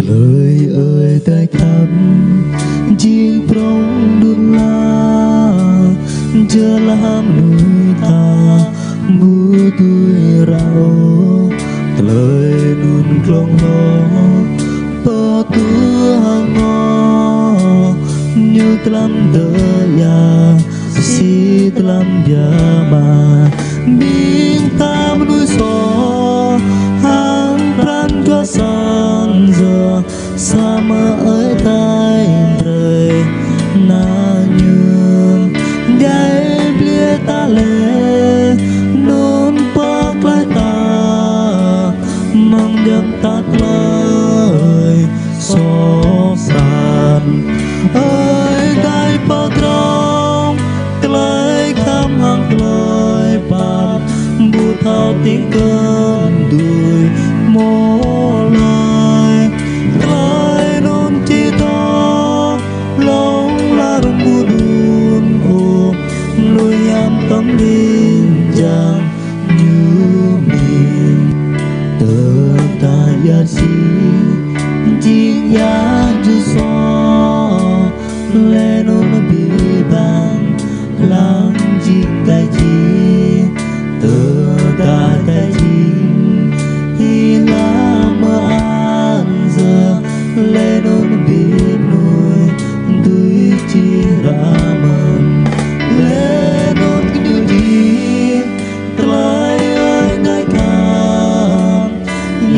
lời ơi tay khắp chiếc prong đun la chưa làm nuôi ta bu tuổi rau lời nun klong lo po tu hang ngo như tlam đơ ya si tlam ya ma bin tam nuôi so hang pran cho sang giờ sa mơ ơi tay trời na nhường dây bia ta lệ nôn bạc lại ta mong dập tắt lời xót sàn ơi tay bao trong lời khám hàng lời bàn bu thao tiếng cơn đùi mô lời lời nôn chi to lòng la rung bu đun ôm lùi nhằm tâm linh chàng như mình tờ ta ya si chiếc ya ju so lê nôn bị bang lang chiếc tay chi tờ ta tay chi hi la mơ an giờ lê nôn bị nuôi tươi chi ra mầm lê nôn như đi tay ơi ngay càng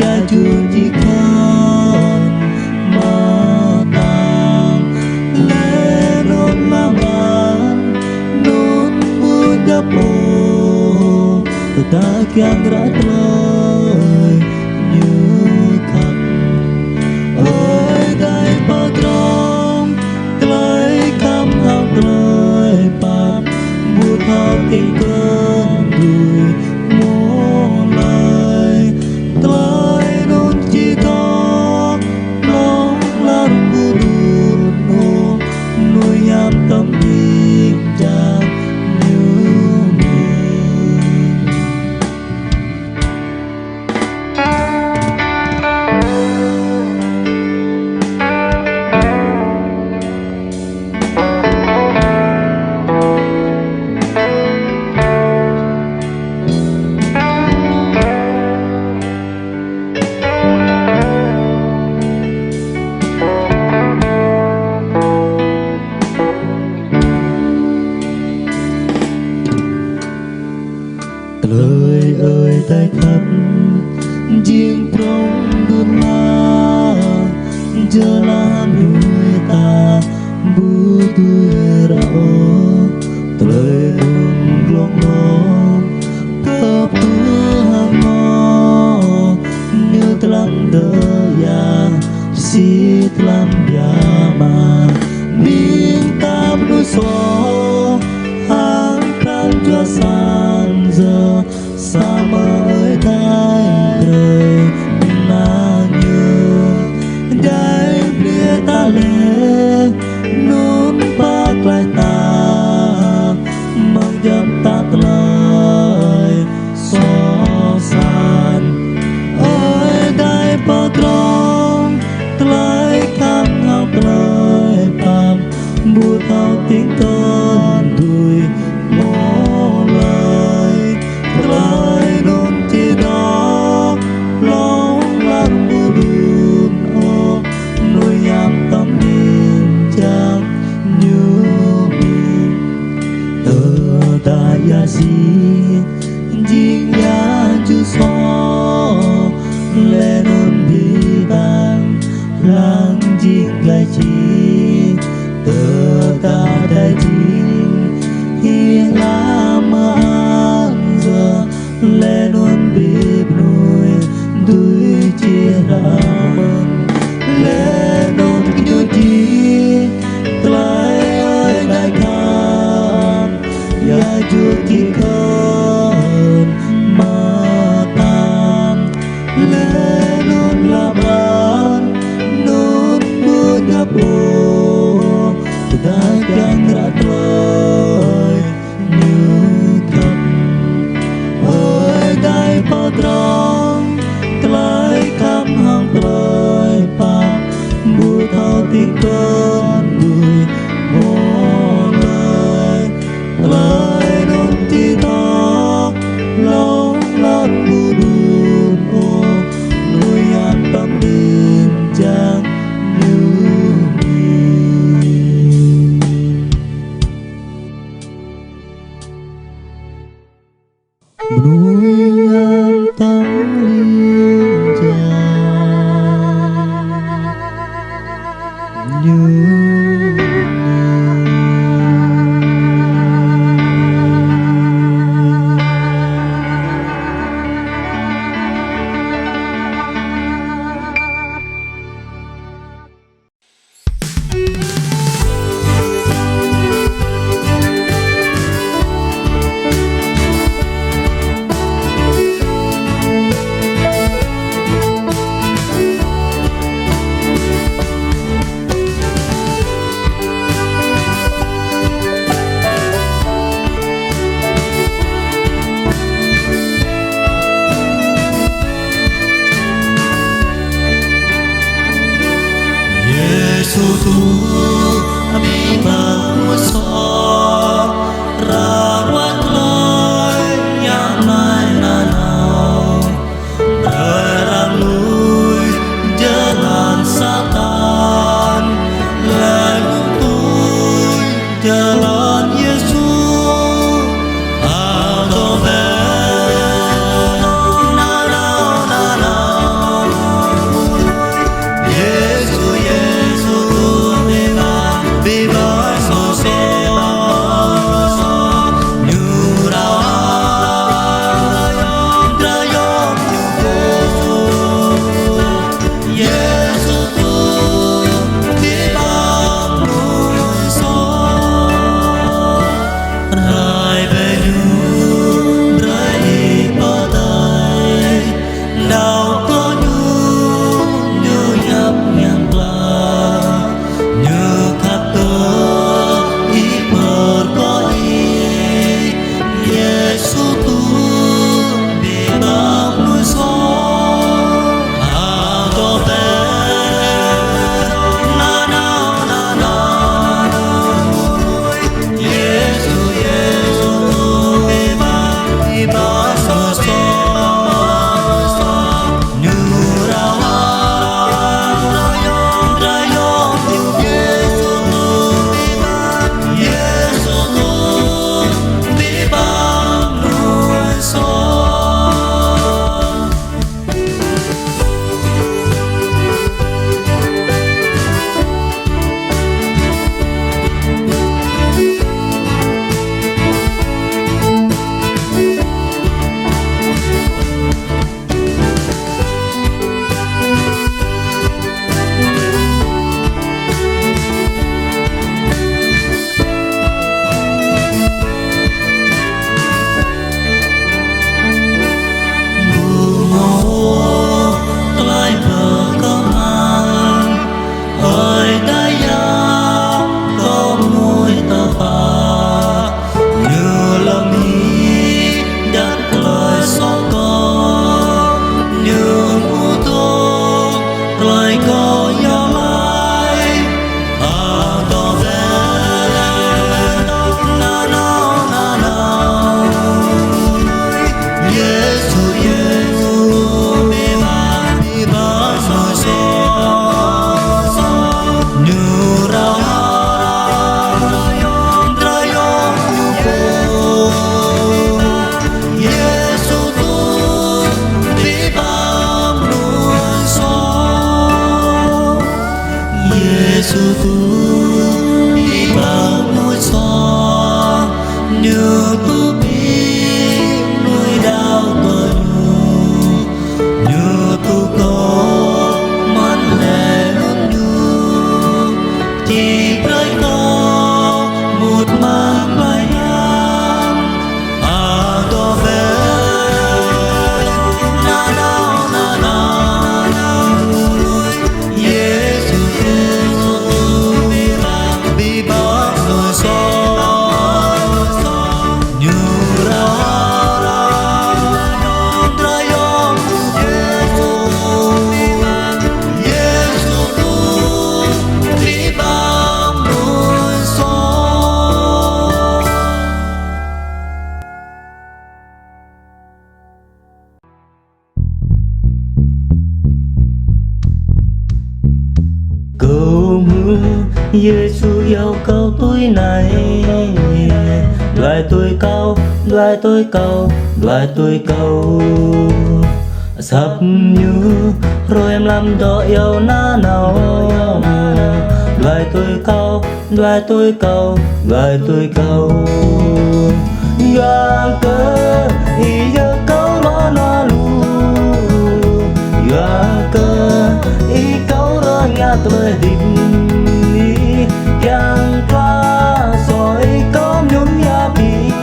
ya chu chi con mà tang lê nôn ma man nôn bu đắp ô ta kian rát lời như khăn ơi tay bao trong lời khăm hàng lời bàn bu thao tình cơn đùi mô lời lời nôn chi to lòng la bu đùn ôm nuôi nhằm tâm linh chàng như mình. Lời ơi tay khắp chiếc prong đun la chưa làm nuôi ta bu tuổi rau lời nôn glong lo cấp tu hang ngo như tlam đơ ya si tlam ya ma bin tam nuôi so hang pran cho san giờ sa mơ ơi tay trời na nhường dây bia ta lệ nôn bạc lại ta mong dập tắt lời xót sàn ơi tay bao trong lời khám hàng lời bàn bu thao tiếng cơn đùi mô lời lời nôn chi đó lòng lan bu đun ôm nuôi nhằm tâm linh chàng như mình tờ ta ya si chiếc ya chu so lê nôn bị bang lang chiếc lại chi tờ ta tay chi hi la mơ an giờ lê nôn bị nuôi tươi chia ra mừng lê nôn như chi tay ơi đại khám ya chưa chi cơn mà tang lê nôn la ban nôn bu đắp ô ta càng rát lời như khăn ơi tay bao trong lời khám hàng lời bàn núi ngang tắm liên trà như Giêsu yêu cầu tôi này Loài tôi câu, loài tôi câu, loài tôi câu. Sắp như rồi em làm đỏ yêu na nào. Loài tôi câu, loài tôi câu, loài tôi câu. Doa cơ ý giờ câu lo nó lu. Doa cơ ý câu đó nhát lời đình. Càng qua soi có nhún ya bi.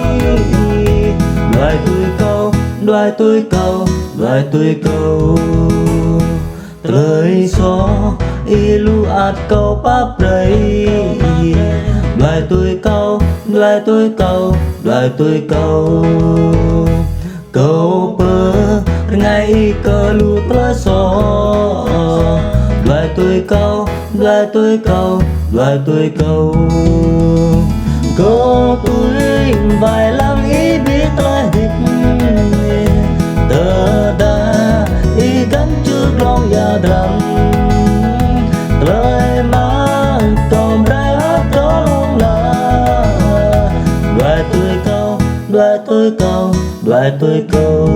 Loài tôi câu, loài tôi câu, loài tôi câu. Lời gió y lu ạt câu bắp đầy. Loài tôi câu, loài tôi câu, loài tôi câu. Câu bơ ngày cơ lu tla gió. Loài tôi câu, loài tôi câu, loài tôi câu. Câu tôi vài lăng ý biết loài địch. Tờ đa ý gắn trước lòng ya đầm. Lời mang cònrai hát đó luôn là. Loài tôi câu, loài tôi câu, loài tôi câu.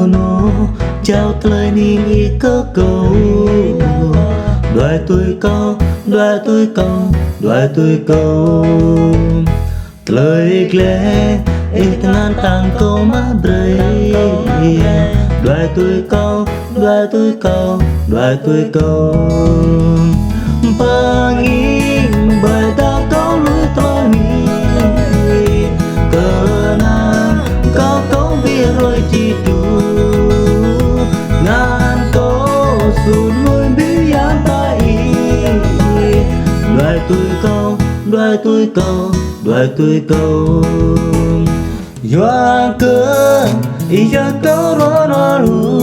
Nó trao lời niềm ý cơ cầu. Loài tôi câu, loài tôi câu, loài tôi câu. Lời ghé ít ngàn tàng câu má bray. Loài tôi câu, loài tôi câu, loài tôi câu. Pangin bài ta câu lối tôi mi. Cờ nàng câu câu biết rồi chỉ đủ. Ngàn câu sụt lối biết dám ta ý. Loài tôi câu, loài tôi câu, loài tôi câu. Doa cơ ý giờ câu đó nó lu.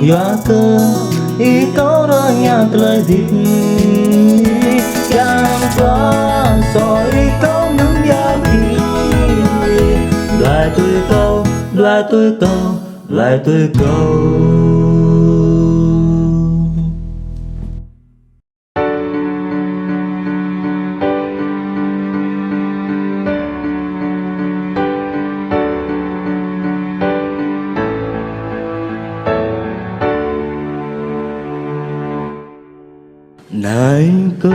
Doa cơ ý câu đó nhát lời dịch. Càng qua soi câu những giá trị. Loài tôi câu, loài tôi câu, loài tôi câu. Này câu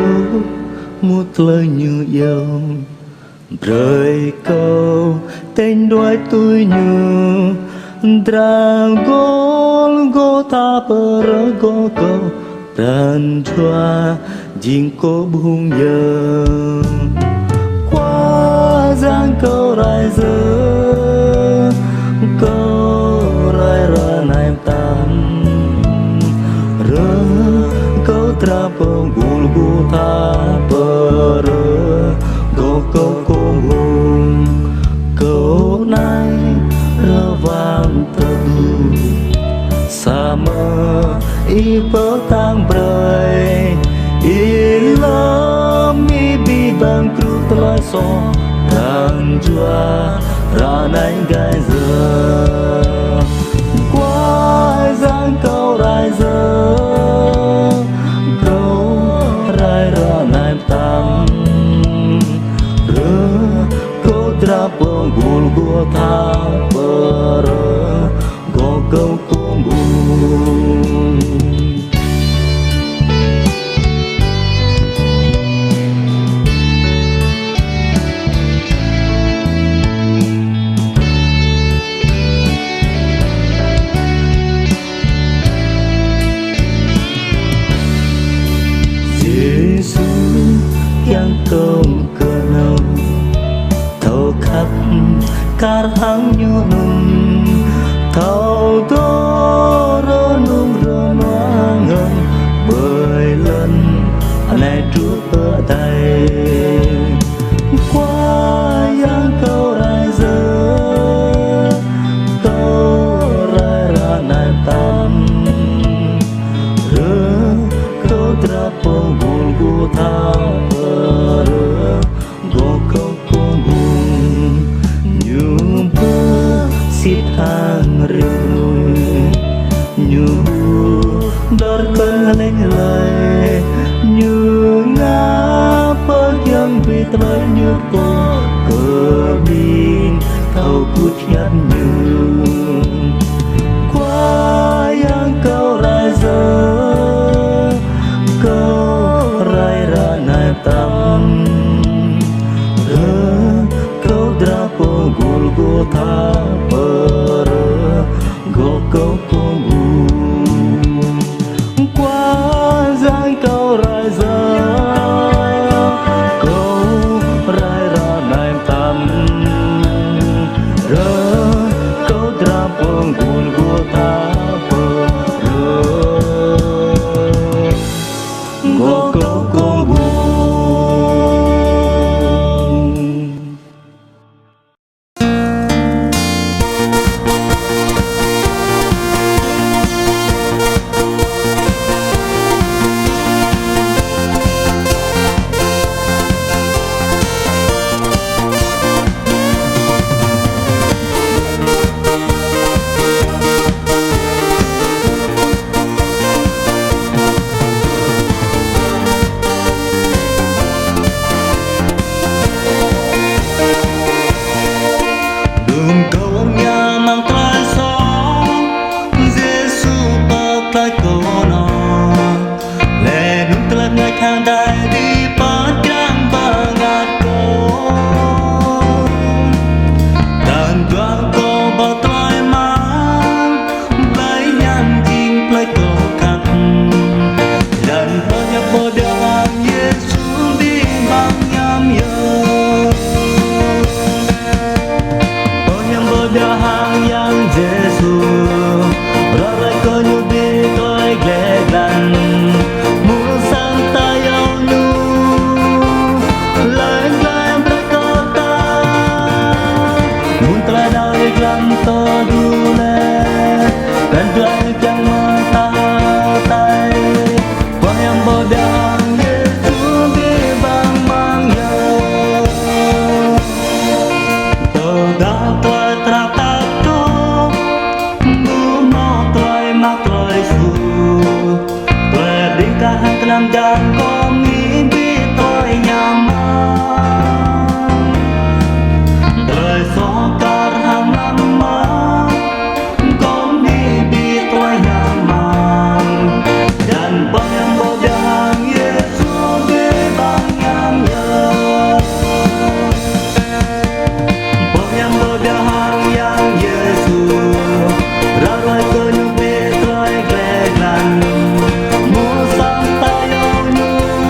một lời như yêu. Rời câu tên đôi tôi như. Dragol gota per go câu. Tan chua jing cô bung nhớ. Qua giang câu rai giờ. Câu rai ra naim tam. Rơ câu tra bông gul gota per go câu cô bung. Câu này rơ vang tadu. Sama i petang bray. I lam i bi bang kru telah so. Dan jua ranai gai giờ. Qua giang câu rai giờ. Câu rai ranai tam. Rơ câu tra bông gul gua tha per go câu cung bung. trapongul gu thapere go kopongul nyumpa sithang rừng nhu đor cơn lên lời như ngã bơ yang vì tới như cô cờ bin thâu cút nhát như qua yang câu ra giờ câu ra nai tâm câu drapo gul go tha per go câu qua giang câu ra giờ câu ra nai tâm câu drapo gul go tha per go câu hàng đại đi bắt cam ba ngạt cô tàn toan cô bao tay mang bay nhăn chim play cô cắt dan banyak bodoh Yesus di bang yo banyak bodoh yang Yesus berai cô như bi tôi ghé gần to dule dan dua yang mata tai bayang bodang Yesus di bang mang yo to da toy trata to mu mo toy ma toy su toy ding ka hang telang dan ko mi bi toy nyaman toy so kar hang Hãy subscribe cho kênh Ghiền Mì Gõ để không bỏ lỡ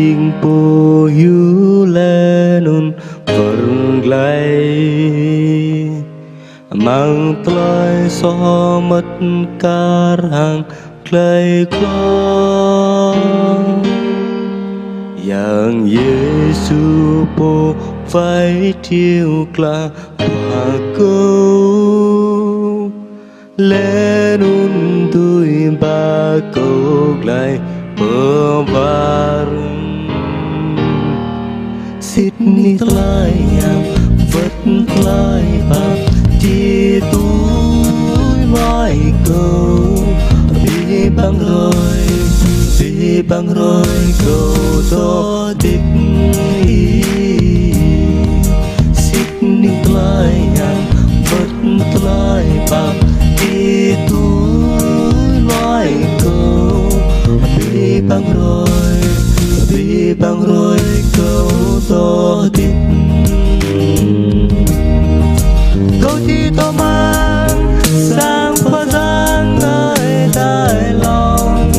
riêng po yu lên vần lại mang tlai so mất cả hàng clay clo yang Giêsu po phải thiêu cla hoa câu lên tôi ba câu lại bơ var Sydney tlai yang vật tlai bạc chia túi vai câu bị băng rồi câu to đích Sydney tlai yang vật tlai bạc chia túi vai câu bị băng rồi câu to đích câu chi to mang sang phá giang ơi đại lòng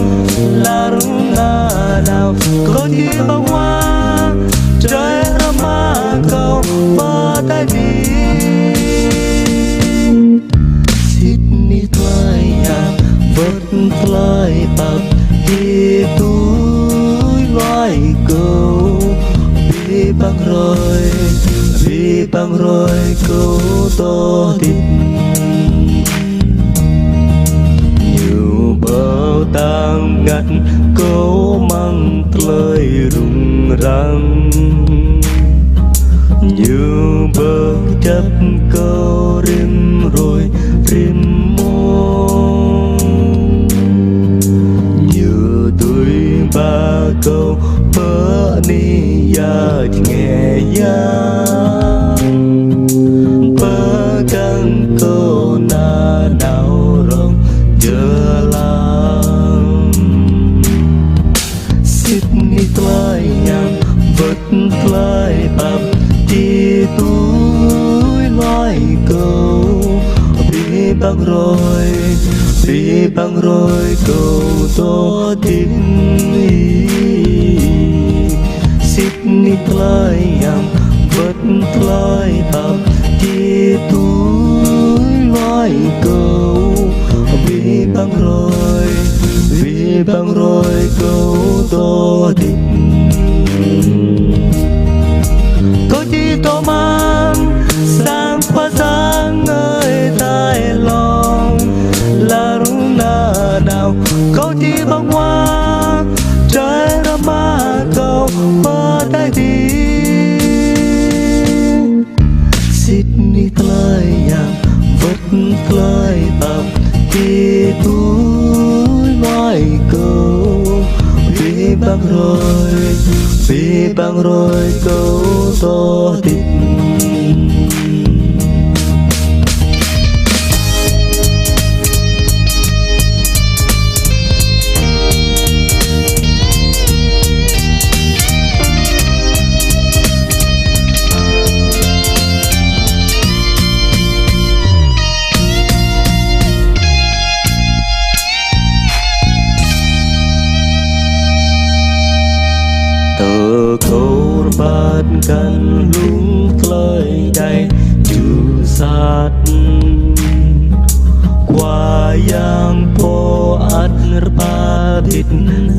là rung na nào câu chi bông hoa trời ra ma câu phá tay đi Sydney tlai yang vật tlai bạc đi túi vai câu bị băng rồi câu to thịt nhiều bờ tang ngắt câu mang lời rung răng nhiều bờ chấp câu rim rồi rim mông nhiều tuổi ba câu bờ ni ya nghe ya bờ căng câu na đau rong giờ làm Sydney tlai yang vật tlai bạc đi túi loài câu bị băng rồi câu to tiếng Sydney tlai yang vật tlai bạc đi túi loài câu bị băng rồi câu to tiếng câu chi to mang sang phá giang ơi tai lòng là rung na nào câu chi bông hoa trời ra ma câu phá tay đi Sydney tlai yang vật tlai bạc đi túi loài câu bị băng rồi câu to thịt câu bát căn lung tlai đầy chữ sát qua yang po at ngerpa thịt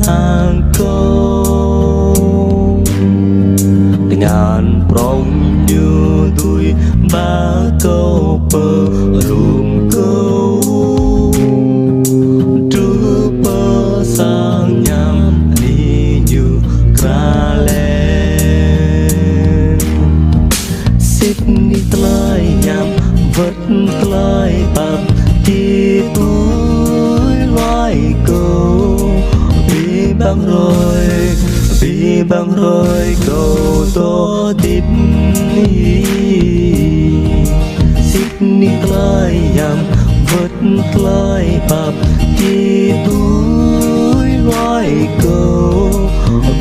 hàng câu dengan prong như tôi ba câu bờ lùm câu trước bờ sang nhằm đi như ra lên Sydney tlai yang vật tlai bạc đi túi loài câu bị băng rồi câu to tiếp Sydney tlai yang vật tlai bạc đi túi loài câu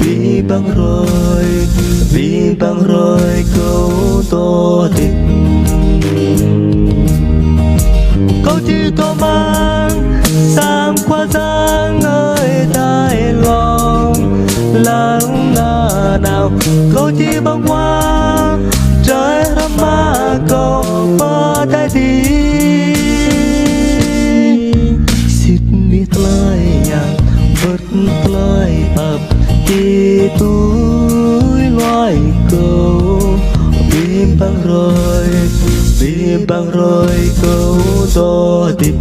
bị băng rồi câu to tiếp câu chi to mang sang qua giang ơi tai lòng là nào câu chỉ băng hoa trái rama câu ba tay đi xịt mi tlai nhang bật tlai ập đi túi loài câu bim băng rồi câu to tít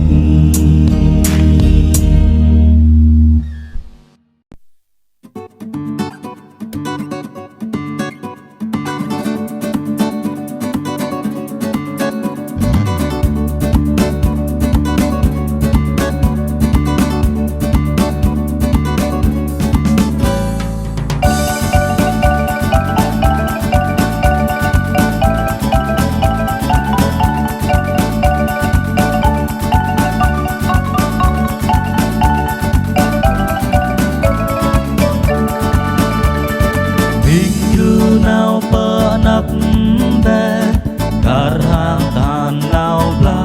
nào bờ nắp bè cả hàng tàn nào bla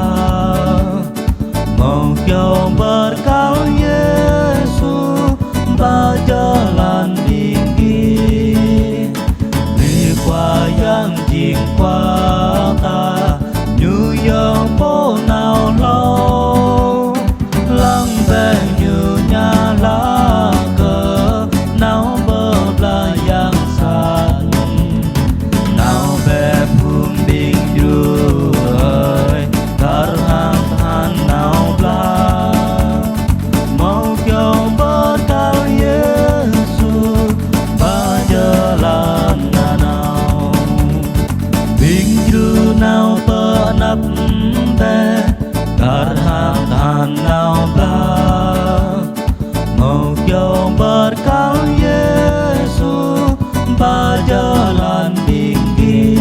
mong kêu berkau Yesus berjalan tinggi qua yang jing qua ta như yang po nào lâu lăng bè như nhà lá cờ nào bờ là yang san nào bè phương đình rồi tar hang than nào la mau kêu berkau Yesus berjalan nào bờ nắp bè tar hang than nào bla mau kêu berkau Yesus berjalan tinggi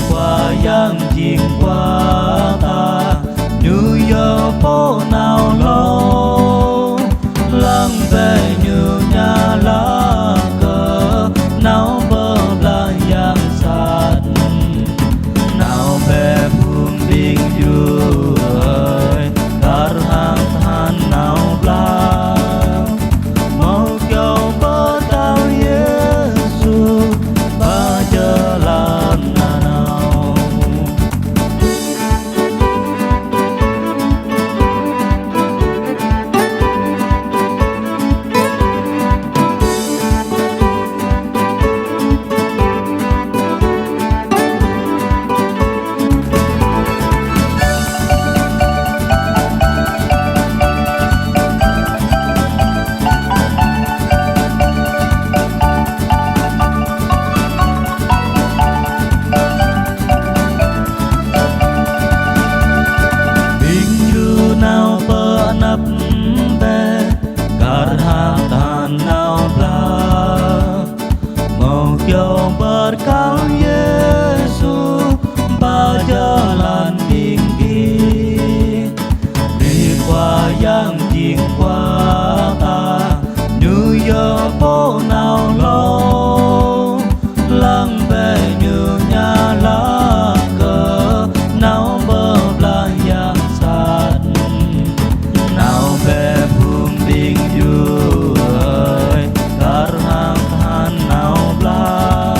qua yang jing qua ta như giờ phố nào lâu lăng về như nhà lá cờ nào bờ là yang sát nào về phương biên giới tar hang than nào bla mau kêu berkau Yesus berjalan nào nào bờ nắp bè cả hàng tàn nào bla mau kêu berkau Yesus berjalan tinggi qua yang jing qua ta như giờ phố nào lâu lăng bè như nhà lá cờ nào bờ là yang sát nào về phương biên giới tar hang than nào bla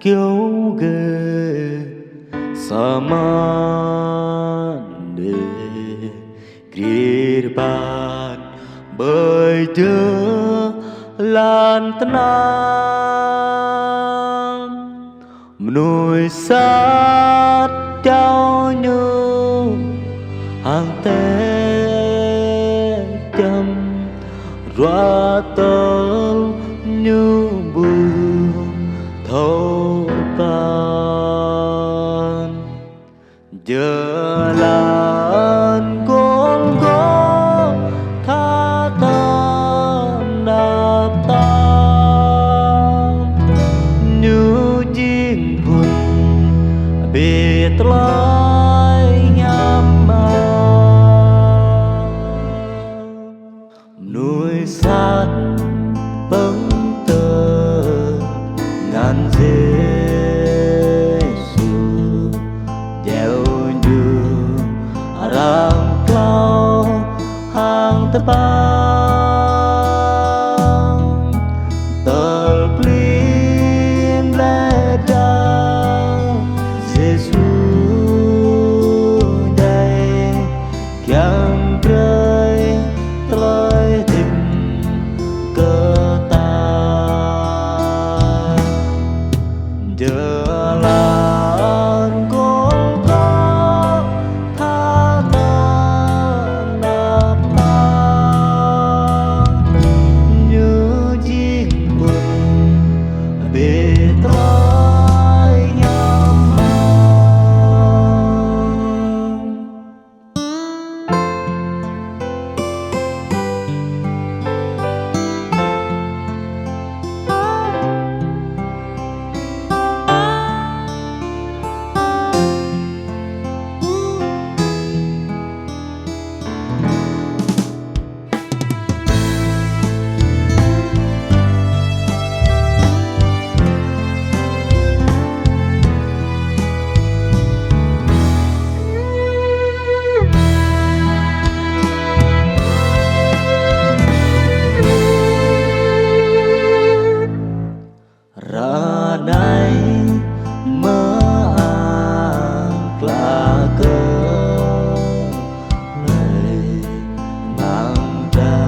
kiêu ghê saman de kirban bởi Chúa lan tenang nuôi sát trao như hàng tế châm róa tơ như bùi thâu tan giờ lan con có tha tan đạp tan như chiếc buồn bị lái nhắm nuôi sát bấng tơ ngàn Giêsu gieo như răng clau hàng tebang terpelin ledang Giêsu đây yang rơi tới tìm cơ ta giờ lan con có tha tan nạp tan như chiếc buồn bị trói nhắm ra đây mơ àng là cớ lời mang ra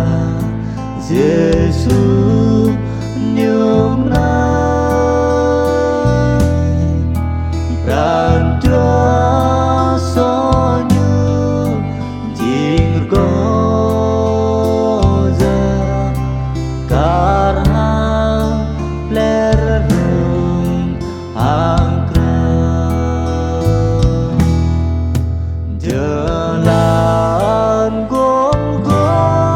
Giêsu nhung nay ran Chúa so như chiếc có giờ karena lerung angkrem jalan Golgotha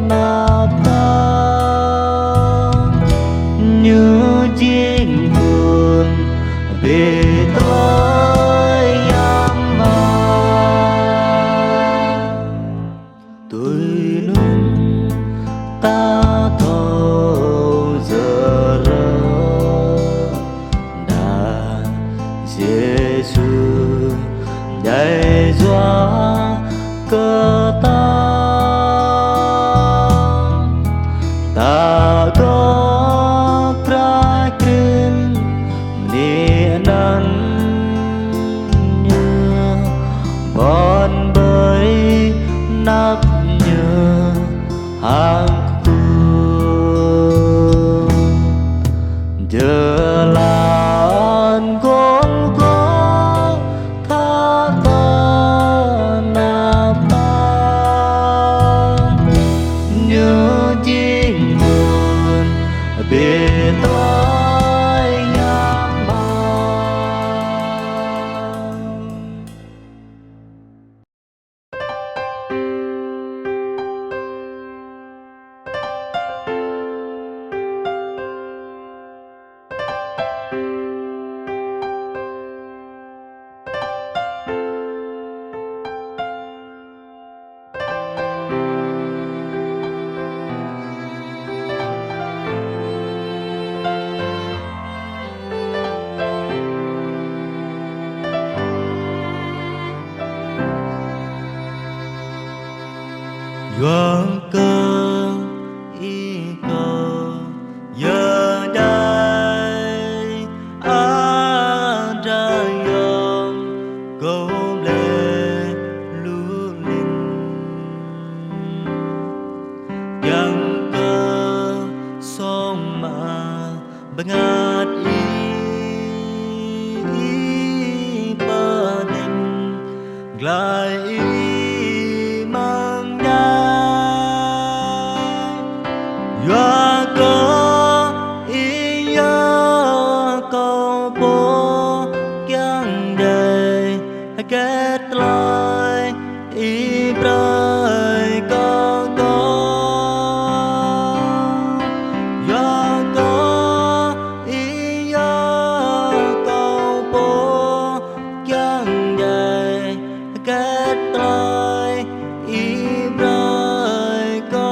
nạp tan như chiếc buồn bị trói nhắm tôi nung ta thâu giờ đã Giêsu dạy dõa cơ ta ta có trái kinh niệm năn như bon bơi nắp như hàng giờ lan con có tha tan nạp tan như chiếc buồn bị trói nhắm bengat i paning glai i mang nhai yoa có i ya có po kyang day kết lại i prai có yoa có i ya có po kyang day kết lại i prai có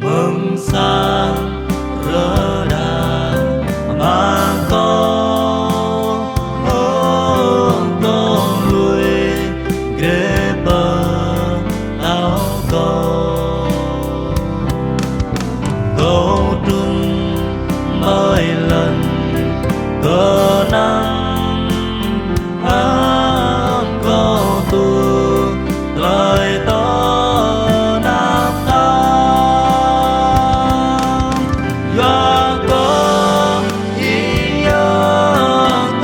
mừng sang rỡ đàn mà có lùi ghé bờ áo câu trung mỗi lần có nắng áo câu tu lời to nam tham do có ý nhớ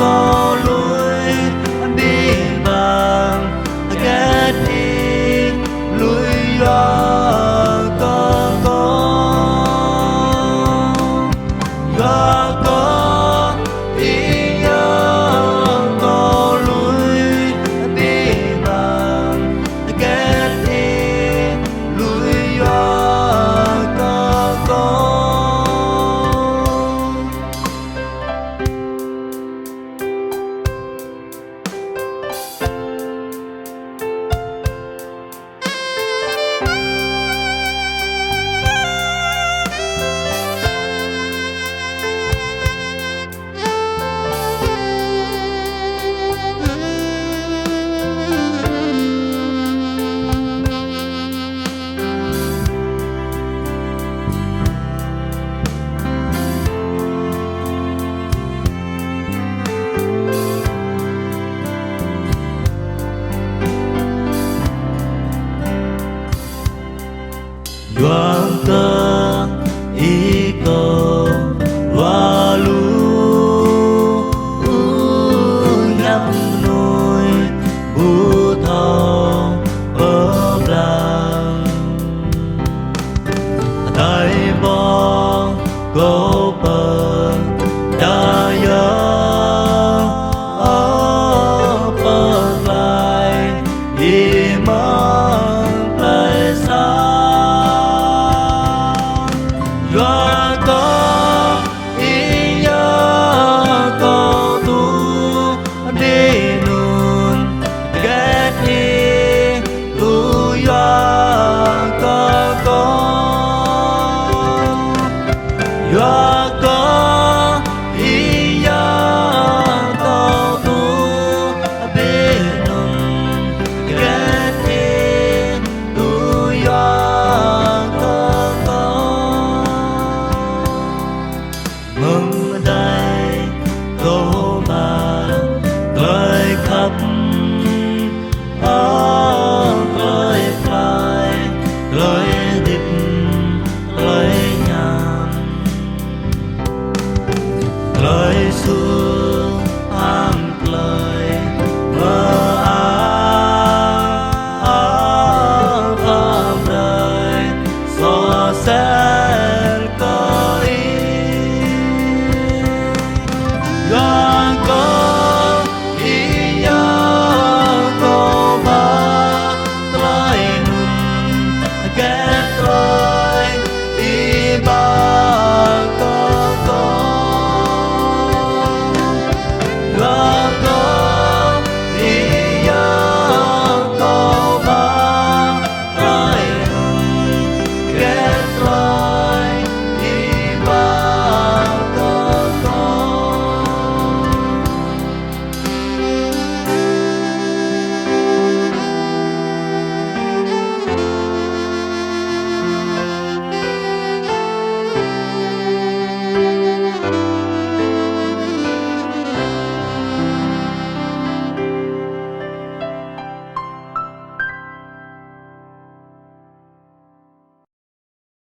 có lối đi vàng ghét đi lối do có ý nhớ có lối đi vàng ghét đi lối do có doang cơ ý cầu hoa lu nhắm nuôi bu thọ ở làng tay bó cố bờ đã nhớ ở bờ lại đi mang lại xa doa có ý nhớ có tu đi nun ghét đi tu doa có doa